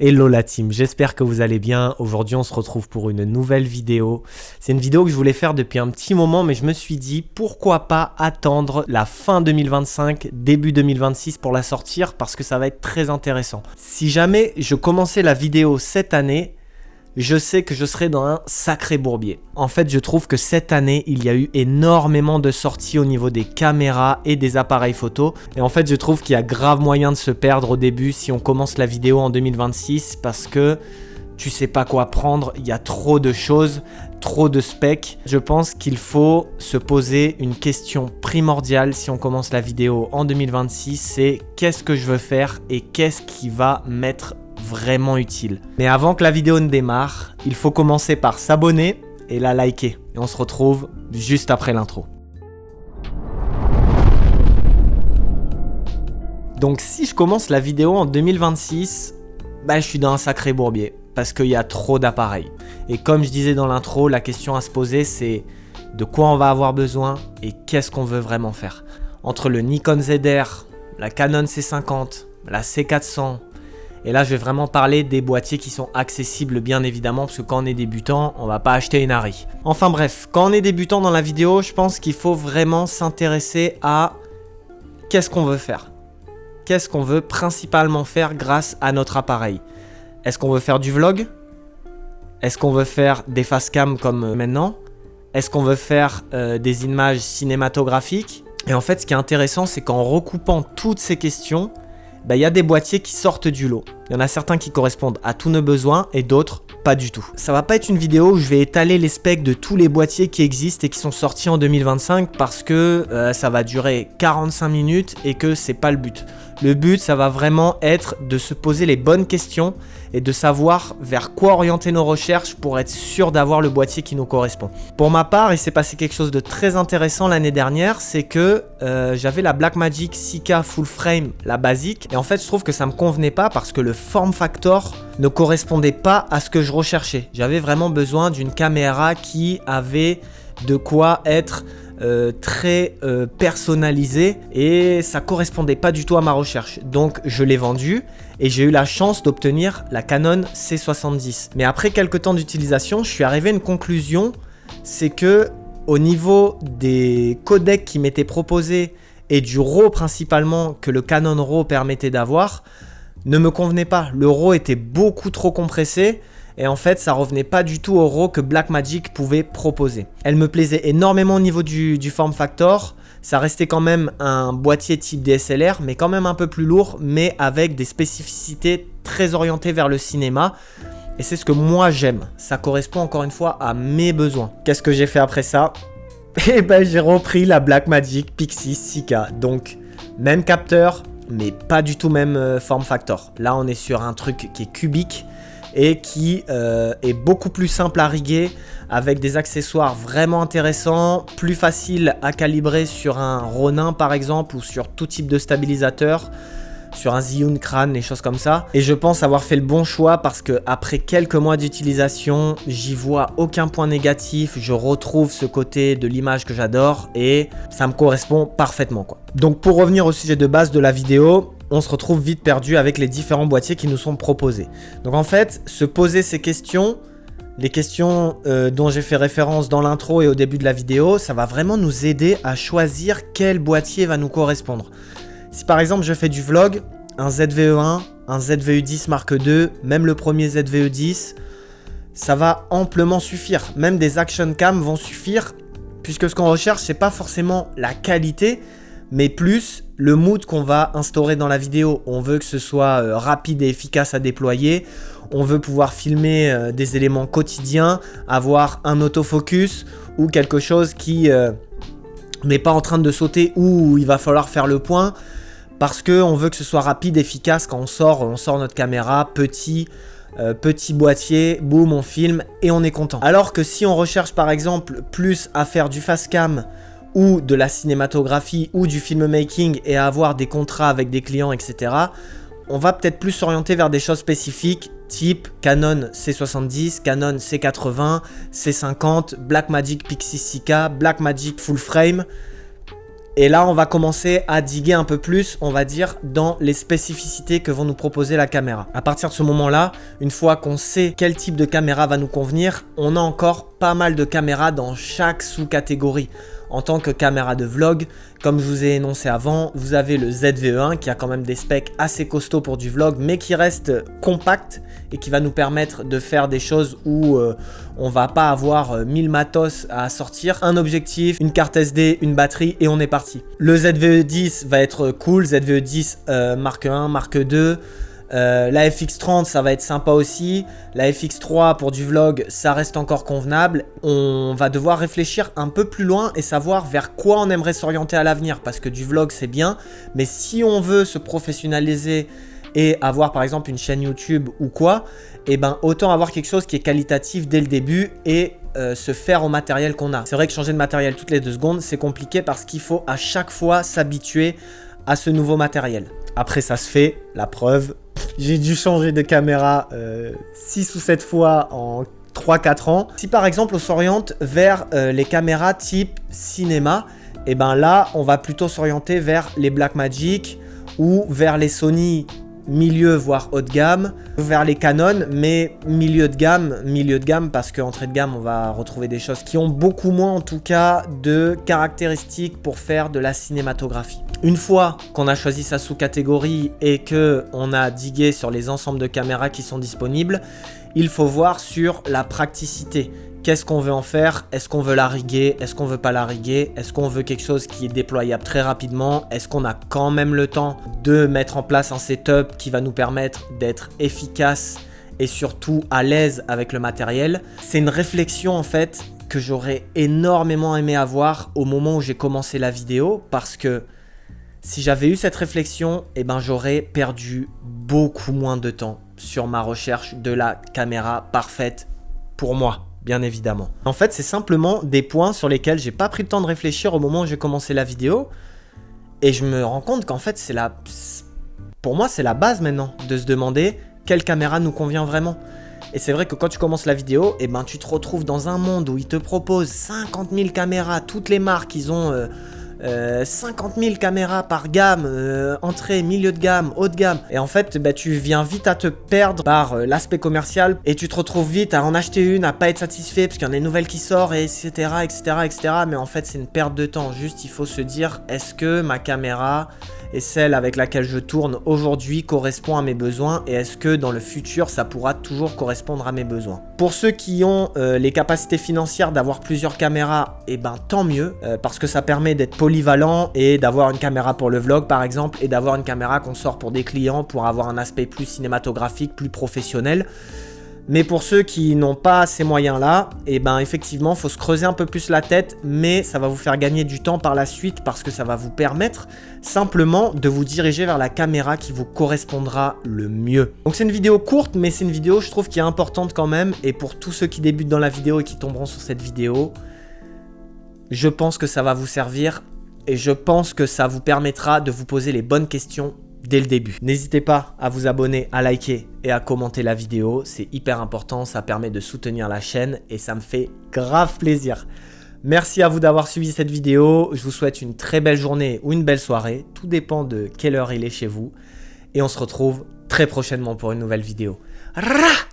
Hello la team, j'espère que vous allez bien. Aujourd'hui on se retrouve pour une nouvelle vidéo. C'est une vidéo que je voulais faire depuis un petit moment, mais je me suis dit pourquoi pas attendre la fin 2025, début 2026 pour la sortir, parce que ça va être très intéressant. Si jamais je commençais la vidéo cette année, je sais que je serai dans un sacré bourbier. En fait, je trouve que cette année, il y a eu énormément de sorties au niveau des caméras et des appareils photo. Et en fait, je trouve qu'il y a grave moyen de se perdre au début si on commence la vidéo en 2026 parce que tu sais pas quoi prendre, il y a trop de choses, trop de specs. Je pense qu'il faut se poser une question primordiale si on commence la vidéo en 2026, c'est qu'est-ce que je veux faire et qu'est-ce qui va m'être vraiment utile. Mais avant que la vidéo ne démarre, il faut commencer par s'abonner et la liker. Et on se retrouve juste après l'intro. Donc si je commence la vidéo en 2026, je suis dans un sacré bourbier parce qu'il y a trop d'appareils. Et comme je disais dans l'intro, la question à se poser c'est de quoi on va avoir besoin et qu'est-ce qu'on veut vraiment faire. Entre le Nikon ZR, la Canon C50, la C400, et là, je vais vraiment parler des boîtiers qui sont accessibles, bien évidemment, parce que quand on est débutant, on va pas acheter une Harry. Enfin bref, quand on est débutant dans la vidéo, je pense qu'il faut vraiment s'intéresser à qu'est-ce qu'on veut faire. Qu'est-ce qu'on veut principalement faire grâce à notre appareil. Est-ce qu'on veut faire du vlog? Est-ce qu'on veut faire des facecam comme maintenant? Est-ce qu'on veut faire des images cinématographiques? Et en fait, ce qui est intéressant, c'est qu'en recoupant toutes ces questions, il y a des boîtiers qui sortent du lot. Il y en a certains qui correspondent à tous nos besoins et d'autres pas du tout. Ça va pas être une vidéo où je vais étaler les specs de tous les boîtiers qui existent et qui sont sortis en 2025 parce que ça va durer 45 minutes et que c'est pas le but. Le but, ça va vraiment être de se poser les bonnes questions et de savoir vers quoi orienter nos recherches pour être sûr d'avoir le boîtier qui nous correspond. Pour ma part, il s'est passé quelque chose de très intéressant l'année dernière, c'est que j'avais la Blackmagic 6K Full Frame, la basique, et en fait je trouve que ça me convenait pas parce que le form factor ne correspondait pas à ce que je recherchais. J'avais vraiment besoin d'une caméra qui avait de quoi être très personnalisé et ça correspondait pas du tout à ma recherche, donc je l'ai vendu et j'ai eu la chance d'obtenir la Canon C70. Mais après quelques temps d'utilisation, je suis arrivé à une conclusion, c'est que au niveau des codecs qui m'étaient proposés et du RAW principalement que le Canon RAW permettait d'avoir, ne me convenait pas. Le RAW était beaucoup trop compressé. Et en fait, ça revenait pas du tout au RAW que Blackmagic pouvait proposer. Elle me plaisait énormément au niveau du form factor. Ça restait quand même un boîtier type DSLR, mais quand même un peu plus lourd, mais avec des spécificités très orientées vers le cinéma. Et c'est ce que moi j'aime. Ça correspond encore une fois à mes besoins. Qu'est-ce que j'ai fait après ça? J'ai repris la Blackmagic Pixie 6K. Donc, même capteur, mais pas du tout même form factor. Là, on est sur un truc qui est cubique et qui est beaucoup plus simple à riguer avec des accessoires vraiment intéressants, plus facile à calibrer sur un Ronin par exemple ou sur tout type de stabilisateur, sur un Zhiyun Crane, les choses comme ça. Et je pense avoir fait le bon choix parce que après quelques mois d'utilisation, j'y vois aucun point négatif, je retrouve ce côté de l'image que j'adore et ça me correspond parfaitement quoi. Donc pour revenir au sujet de base de la vidéo, on se retrouve vite perdu avec les différents boîtiers qui nous sont proposés. Donc en fait, se poser ces questions, les questions dont j'ai fait référence dans l'intro et au début de la vidéo, ça va vraiment nous aider à choisir quel boîtier va nous correspondre. Si par exemple je fais du vlog, un ZVE1, un ZVE10 Mark II, même le premier ZVE10, ça va amplement suffire. Même des action cam vont suffire, puisque ce qu'on recherche, c'est pas forcément la qualité, mais plus le mood qu'on va instaurer dans la vidéo. On veut que ce soit rapide et efficace à déployer. On veut pouvoir filmer des éléments quotidiens, avoir un autofocus ou quelque chose qui n'est pas en train de sauter ou il va falloir faire le point parce qu'on veut que ce soit rapide, efficace. Quand on sort notre caméra, petit boîtier, boum, on filme et on est content. Alors que si on recherche par exemple plus à faire du facecam ou de la cinématographie ou du filmmaking et à avoir des contrats avec des clients, etc., on va peut-être plus s'orienter vers des choses spécifiques type Canon C70, Canon C80, C50, Blackmagic Pixie 6K, Blackmagic Full Frame. Et là, on va commencer à diguer un peu plus, on va dire, dans les spécificités que vont nous proposer la caméra. À partir de ce moment-là, une fois qu'on sait quel type de caméra va nous convenir, on a encore pas mal de caméras dans chaque sous-catégorie. En tant que caméra de vlog, comme je vous ai énoncé avant, vous avez le ZVE1 qui a quand même des specs assez costauds pour du vlog, mais qui reste compact et qui va nous permettre de faire des choses où on va pas avoir 1000 matos à sortir. Un objectif, une carte SD, une batterie et on est parti. Le ZVE10 va être cool, ZVE10 Mark 1, Mark 2. La FX30 ça va être sympa aussi, la FX3 pour du vlog ça reste encore convenable. On va devoir réfléchir un peu plus loin et savoir vers quoi on aimerait s'orienter à l'avenir, parce que du vlog c'est bien, mais si on veut se professionnaliser et avoir par exemple une chaîne YouTube ou quoi, et ben autant avoir quelque chose qui est qualitatif dès le début et se faire au matériel qu'on a. C'est vrai que changer de matériel toutes les 2 secondes c'est compliqué parce qu'il faut à chaque fois s'habituer à ce nouveau matériel. Après ça se fait, la preuve, j'ai dû changer de caméra 6 ou 7 fois en 3-4 ans. Si par exemple on s'oriente vers les caméras type cinéma, et ben là on va plutôt s'orienter vers les Blackmagic ou vers les Sony milieu voire haut de gamme, vers les Canon mais milieu de gamme parce qu'entrée de gamme on va retrouver des choses qui ont beaucoup moins en tout cas de caractéristiques pour faire de la cinématographie. Une fois qu'on a choisi sa sous-catégorie et que on a digué sur les ensembles de caméras qui sont disponibles, il faut voir sur la praticité. Qu'est-ce qu'on veut en faire? Est-ce qu'on veut la riguer? Est-ce qu'on veut pas la riguer? Est-ce qu'on veut quelque chose qui est déployable très rapidement? Est-ce qu'on a quand même le temps de mettre en place un setup qui va nous permettre d'être efficace et surtout à l'aise avec le matériel? C'est une réflexion en fait que j'aurais énormément aimé avoir au moment où j'ai commencé la vidéo, parce que si j'avais eu cette réflexion, eh ben j'aurais perdu beaucoup moins de temps sur ma recherche de la caméra parfaite pour moi. Bien évidemment. En fait, c'est simplement des points sur lesquels j'ai pas pris le temps de réfléchir au moment où j'ai commencé la vidéo. Et je me rends compte qu'en fait, pour moi, c'est la base maintenant de se demander quelle caméra nous convient vraiment. Et c'est vrai que quand tu commences la vidéo, eh ben, tu te retrouves dans un monde où ils te proposent 50 000 caméras. Toutes les marques, ils ont 50 000 caméras par gamme, entrée, milieu de gamme, haut de gamme. Et en fait, bah, tu viens vite à te perdre par l'aspect commercial et tu te retrouves vite à en acheter une, à pas être satisfait parce qu'il y en a une nouvelle qui sort, et etc. Mais en fait, c'est une perte de temps. Juste, il faut se dire, est-ce que ma caméra et celle avec laquelle je tourne aujourd'hui correspond à mes besoins, et est-ce que dans le futur ça pourra toujours correspondre à mes besoins. Pour ceux qui ont les capacités financières d'avoir plusieurs caméras, et ben tant mieux, parce que ça permet d'être polyvalent et d'avoir une caméra pour le vlog par exemple, et d'avoir une caméra qu'on sort pour des clients pour avoir un aspect plus cinématographique, plus professionnel. Mais pour ceux qui n'ont pas ces moyens-là, et ben effectivement, il faut se creuser un peu plus la tête, mais ça va vous faire gagner du temps par la suite parce que ça va vous permettre simplement de vous diriger vers la caméra qui vous correspondra le mieux. Donc c'est une vidéo courte, mais c'est une vidéo, je trouve, qui est importante quand même. Et pour tous ceux qui débutent dans la vidéo et qui tomberont sur cette vidéo, je pense que ça va vous servir et je pense que ça vous permettra de vous poser les bonnes questions dès le début. N'hésitez pas à vous abonner, à liker et à commenter la vidéo, c'est hyper important, ça permet de soutenir la chaîne et ça me fait grave plaisir. Merci à vous d'avoir suivi cette vidéo, je vous souhaite une très belle journée ou une belle soirée, tout dépend de quelle heure il est chez vous, et on se retrouve très prochainement pour une nouvelle vidéo. Rah!